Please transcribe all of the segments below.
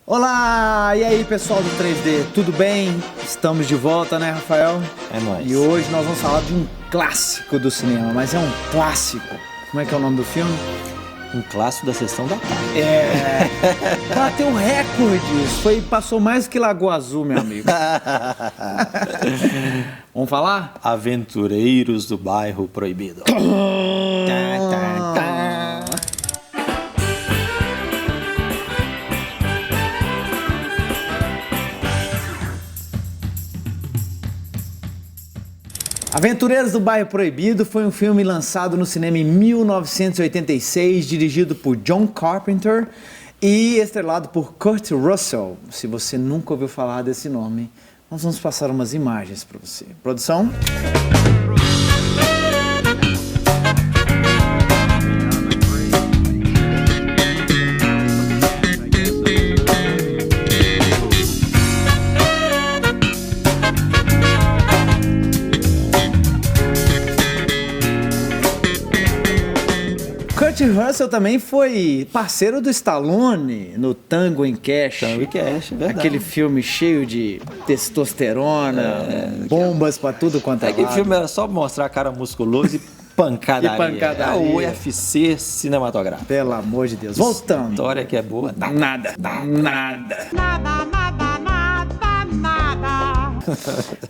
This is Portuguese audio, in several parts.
Olá! E aí, pessoal do 3D, tudo bem? Estamos de volta, né, Rafael? É nóis. E hoje nós vamos falar de um clássico do cinema, mas é um clássico. Como é que é o nome do filme? Um clássico da Sessão da Tarde. É... Bateu recordes. Passou mais que Lagoa Azul, meu amigo. Vamos falar? Aventureiros do Bairro Proibido. Aventureiros do Bairro Proibido foi um filme lançado no cinema em 1986, dirigido por John Carpenter e estrelado por Kurt Russell. Se você nunca ouviu falar desse nome, nós vamos passar umas imagens para você. Produção? Kurt Russell também foi parceiro do Stallone no Tango and Cash. Tango e Cash, verdade. Aquele filme cheio de testosterona, bombas pra tudo quanto é lado. Aquele filme era só mostrar a cara musculosa e pancadaria. E pancadaria. É o UFC cinematográfico. Pelo amor de Deus. Voltando. História que é boa. Nada.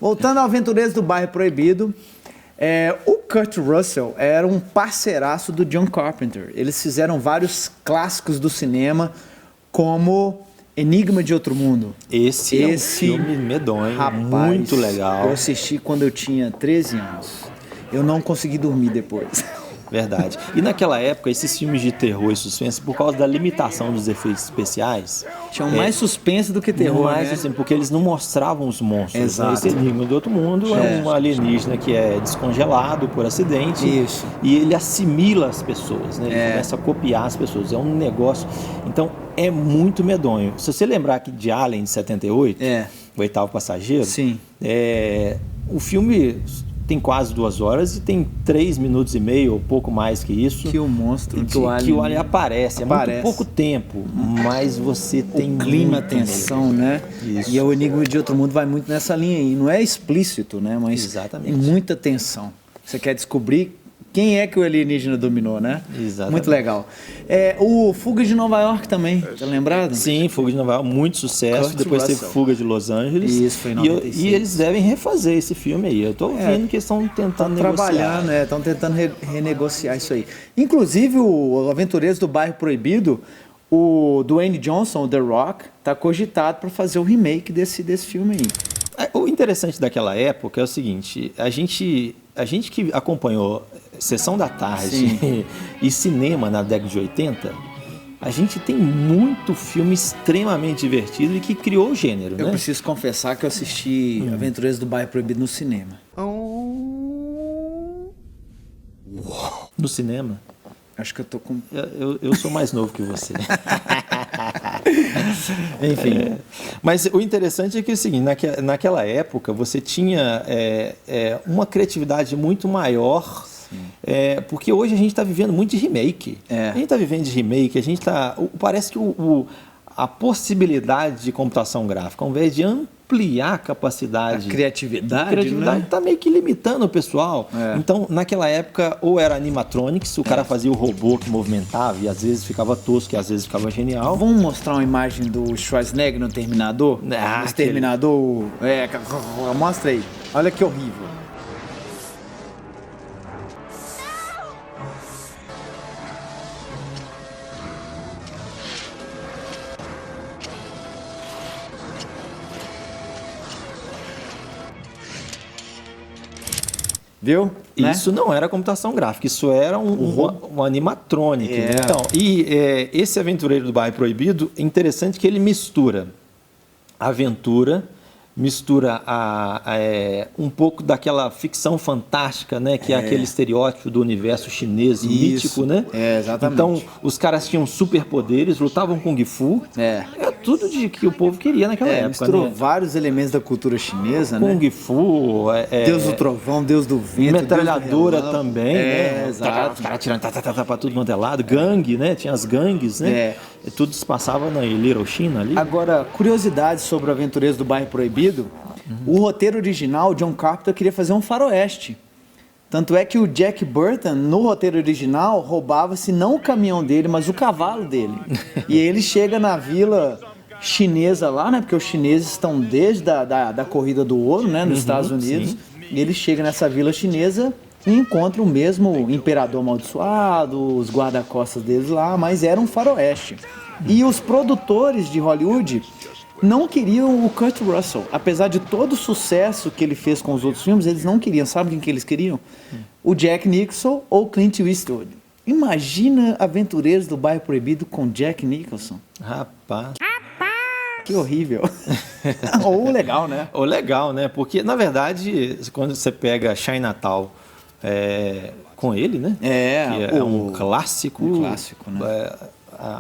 Voltando ao Aventureiros do Bairro Proibido, o Kurt Russell era um parceiraço do John Carpenter. Eles fizeram vários clássicos do cinema, como Enigma de Outro Mundo. Esse é um filme medonho, rapaz, muito legal. Eu assisti quando eu tinha 13 anos. Eu não consegui dormir depois. Verdade. E naquela época, esses filmes de terror e suspense, por causa da limitação dos efeitos especiais... Tinham mais suspense do que terror, mais, né? assim, porque eles não mostravam os monstros. Exato. Esse Enigma do Outro Mundo é um alienígena que é descongelado por acidente. Isso. E ele assimila as pessoas, né? Ele começa a copiar as pessoas. É um negócio... Então, é muito medonho. Se você lembrar aqui de Alien, de 78, O Oitavo Passageiro... Sim. O filme... tem quase 2 horas e tem 3 minutos e meio ou pouco mais que isso. Que o monstro, que o alien aparece. É muito pouco tempo, mas você tem o clima, a tensão, né? Isso. E o Enigma de Outro Mundo vai muito nessa linha aí. Não é explícito, né? Mas exatamente. Tem muita tensão. Você quer descobrir quem é que o alienígena dominou, né? Exatamente. Muito legal. O Fuga de Nova York também, tá lembrado? Sim, Fuga de Nova York, muito sucesso. Kurt Depois Russell. teve Fuga de Los Angeles. Isso, foi em 96. E eles devem refazer esse filme aí. Eu tô vendo que eles estão tentando negociar. Trabalhando, estão tentando renegociar isso aí. Inclusive, o Aventureiros do Bairro Proibido, o Dwayne Johnson, o The Rock, tá cogitado para fazer o remake desse filme aí. O interessante daquela época é o seguinte, a gente que acompanhou Sessão da Tarde e cinema na década de 80, a gente tem muito filme extremamente divertido e que criou o gênero, né? Eu preciso confessar que eu assisti Aventureiros do Bairro Proibido no cinema. No cinema? Acho que eu tô com... Eu sou mais novo que você. Enfim. Mas o interessante é que é o seguinte, naquela época você tinha uma criatividade muito maior, porque hoje a gente está vivendo muito de remake. A gente está vivendo de remake, parece que a possibilidade de computação gráfica, ao invés de ampliar a capacidade... A criatividade está meio que limitando o pessoal. Então, naquela época, ou era animatronics, o cara fazia o robô que movimentava e às vezes ficava tosco e às vezes ficava genial. Vamos mostrar uma imagem do Schwarzenegger no Terminador? O Terminador... Mostra aí. Olha que horrível. Viu? Isso não era computação gráfica, isso era um animatronic. Né? Então, esse Aventureiro do Bairro Proibido, é interessante que ele mistura aventura, mistura um pouco daquela ficção fantástica, né? Que é aquele estereótipo do universo chinês mítico, né? Exatamente. Então, os caras tinham superpoderes, lutavam com Kung Fu. É tudo que o povo queria naquela época. Misturou vários elementos da cultura chinesa, né? Kung Fu, Deus do trovão, Deus do vento, metralhadora também, né? Exato. Os caras tirando pra tudo quanto é lado. Gangue, né? Tinha as gangues, né? tudo se passava na Little China ali. Agora, curiosidade sobre o Aventureiros do Bairro Proibido. O roteiro original, John Carpenter queria fazer um faroeste. Tanto é que o Jack Burton, no roteiro original, roubava-se não o caminhão dele, mas o cavalo dele. E ele chega na vila chinesa lá, né? Porque os chineses estão desde da corrida do ouro, né? Nos Estados Unidos. Sim. E ele chega nessa vila chinesa e encontra o mesmo imperador amaldiçoado, os guarda-costas deles lá, mas era um faroeste. E os produtores de Hollywood não queriam o Kurt Russell. Apesar de todo o sucesso que ele fez com os outros filmes, eles não queriam. Sabe quem que eles queriam? O Jack Nicholson ou Clint Eastwood. Imagina Aventureiros do Bairro Proibido com Jack Nicholson. Rapaz. Que horrível. Ou legal, né? Ou legal, né? Porque, na verdade, quando você pega Chinatown com ele, né? Que é um clássico. Um clássico, né?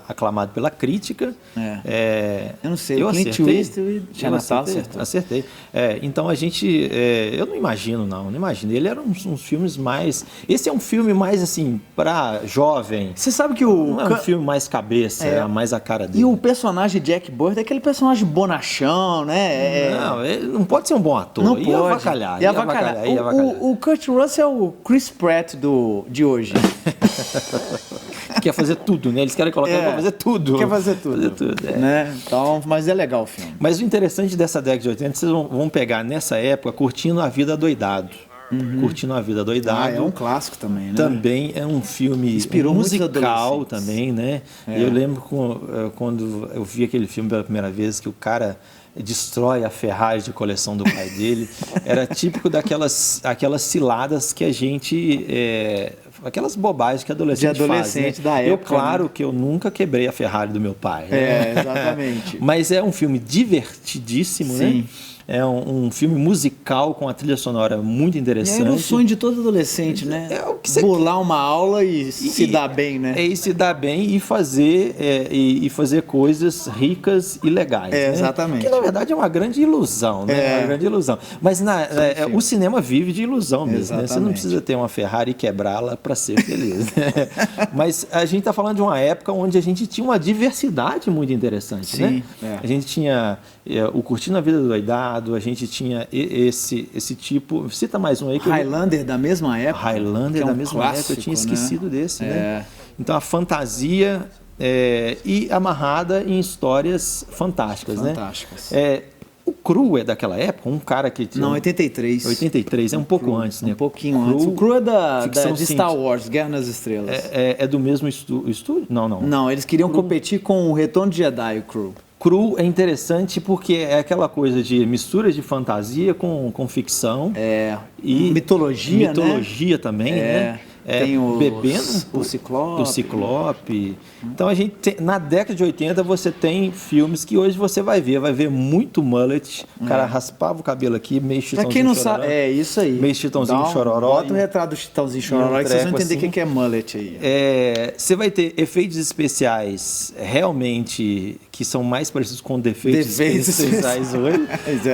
Aclamado pela crítica. Eu não sei, Clint Eastwood, acertei. Então a gente, eu não imagino. Ele era uns filmes mais, esse é um filme mais assim para jovem. Você sabe que não é um filme mais cabeça, é mais a cara dele. E o personagem Jack Burton é aquele personagem bonachão, né? Não, ele não pode ser um bom ator. Não ia pode. Avacalhar. O Kurt Russell é o Chris Pratt de hoje. Quer fazer tudo, né? Eles querem colocar ele pra fazer tudo. Quer fazer tudo. Né? Então, mas é legal o filme. Mas o interessante dessa década de 80, vocês vão pegar nessa época Curtindo a Vida Doidado. Curtindo a Vida Doidado. É um clássico também, né? Também é um filme inspirou musical também, né? Eu lembro quando eu vi aquele filme pela primeira vez, que o cara destrói a Ferrari de coleção do pai dele. Era típico aquelas ciladas que a gente... aquelas bobagens que adolescente faz, né? Da época. Claro que eu nunca quebrei a Ferrari do meu pai. Exatamente. Mas é um filme divertidíssimo, né? É um filme musical com a trilha sonora muito interessante. É o sonho de todo adolescente, né? É o que você bolar uma aula e se dar bem, né? E se dar bem e fazer coisas ricas e legais. Né? Exatamente. Que na verdade é uma grande ilusão, né? Uma grande ilusão. Mas o cinema vive de ilusão mesmo. Né? Você não precisa ter uma Ferrari e quebrá-la para ser feliz. Né? Mas a gente está falando de uma época onde a gente tinha uma diversidade muito interessante. Sim. Né? A gente tinha o Curtindo a Vida Doidado, a gente tinha esse tipo... Cita mais um aí. Highlander da mesma época. Highlander da mesma época, eu tinha esquecido desse, né? Então a fantasia e amarrada em histórias fantásticas, né? O Cru é daquela época, um cara que... Não, 83. 83, é um pouco antes, né? Um pouquinho antes. O Cru é de Star Wars, Guerra nas Estrelas. É do mesmo estúdio? Não. Não, eles queriam competir com o Retorno de Jedi, o Cru. Cru é interessante porque é aquela coisa de mistura de fantasia com ficção. E mitologia, né? Também, né? Tem bebendo o Ciclope. O Ciclope. Então a gente na década de 80 você tem filmes que hoje você vai ver muito mullet. O cara raspava o cabelo aqui, meio Chitãozinho Chororó. Pra quem não sabe, isso aí. Meio Chitãozinho Chororó. Bota o retrato do Chitãozinho Chororó que vocês vão entender o que é mullet aí. Você vai ter efeitos especiais realmente que são mais parecidos com defeitos especiais hoje.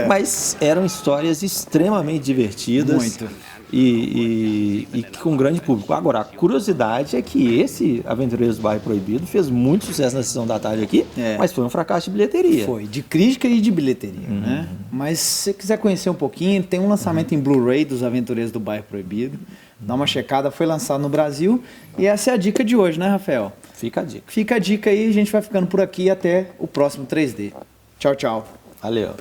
Mas eram histórias extremamente divertidas. Muito. E com grande público. Agora, a curiosidade é que esse Aventureiros do Bairro Proibido fez muito sucesso na sessão da tarde aqui, mas foi um fracasso de bilheteria. Foi, de crítica e de bilheteria, né? Mas se você quiser conhecer um pouquinho, tem um lançamento em Blu-ray dos Aventureiros do Bairro Proibido. Dá uma checada, foi lançado no Brasil. E essa é a dica de hoje, né, Rafael? Fica a dica. Fica a dica aí, a gente vai ficando por aqui até o próximo 3D. Tchau, tchau. Valeu.